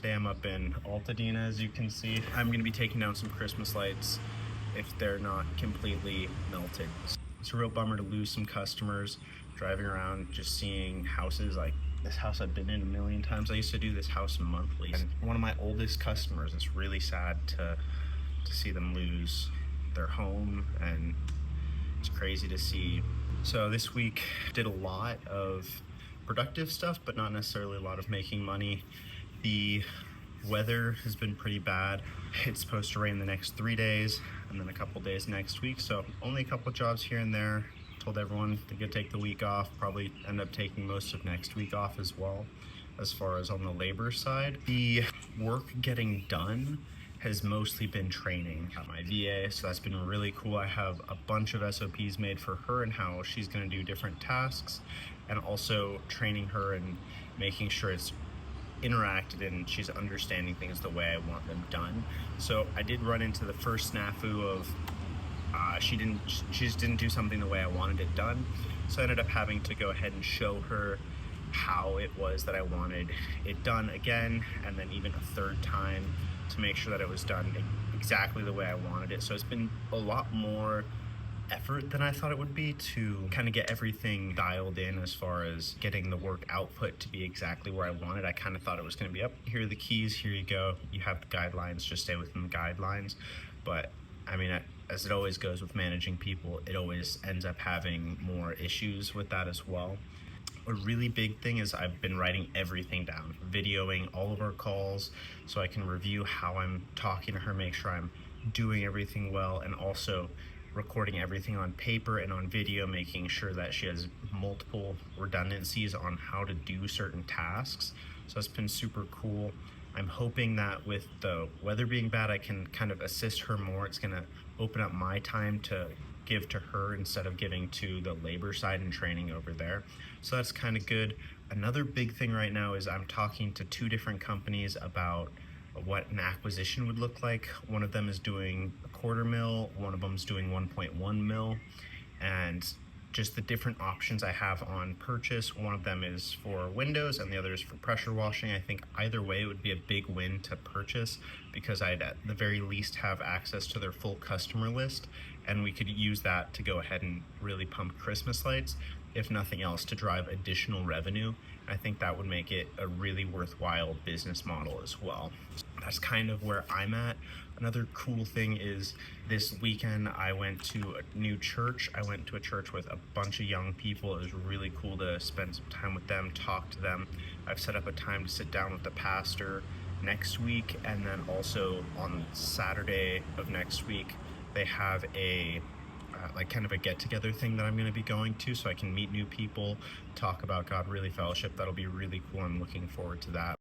Today I'm up in Altadena, as you can see. I'm going to be taking down some Christmas lights if they're not completely melted. It's a real bummer to lose some customers driving around just seeing houses like this house I've been in a million times. I used to do this house monthly, and one of my oldest customers. It's really sad to see them lose their home, and it's crazy to see. So this week did a lot of productive stuff, but not necessarily a lot of making money. The weather has been pretty bad. It's supposed to rain the next 3 days and then a couple days next week, so only a couple jobs here and there. Told everyone to go take the week off, probably end up taking most of next week off as well. As far as on the labor side, the work getting done has mostly been training at my VA, so that's been really cool. I have a bunch of SOPs made for her and how she's going to do different tasks, and also training her and making sure it's interacted and she's understanding things the way I want them done. So I did run into the first snafu of she just didn't do something the way I wanted it done. So I ended up having to go ahead and show her how it was that I wanted it done again, and then even a third time to make sure that it was done exactly the way I wanted it. So it's been a lot more effort than I thought it would be to kind of get everything dialed in as far as getting the work output to be exactly where I wanted. I kind of thought it was going to be up, here are the keys, here you go, you have the guidelines, just stay within the guidelines. But I mean, as it always goes with managing people, it always ends up having more issues with that as well. A really big thing is I've been writing everything down, videoing all of our calls so I can review how I'm talking to her, make sure I'm doing everything well, and also recording everything on paper and on video, making sure that she has multiple redundancies on how to do certain tasks. So it's been super cool. I'm hoping that with the weather being bad, I can kind of assist her more. It's gonna open up my time to give to her instead of giving to the labor side and training over there. So that's kind of good. Another big thing right now is I'm talking to 2 different companies about what an acquisition would look like. One of them is doing a 1/4 mil, one of them is doing 1.1 mil, and just the different options I have on purchase. One of them is for windows and the other is for pressure washing. I think either way it would be a big win to purchase, because I'd at the very least have access to their full customer list, and we could use that to go ahead and really pump Christmas lights, if nothing else, to drive additional revenue. I think that would make it a really worthwhile business model as well. That's kind of where I'm at. Another cool thing is this weekend I went to a new church. I went to a church with a bunch of young people. It was really cool to spend some time with them, talk to them. I've set up a time to sit down with the pastor next week, and then also on Saturday of next week they have a like kind of a get-together thing that I'm going to be going to, so I can meet new people, talk about God, really fellowship. That'll be really cool. I'm looking forward to that.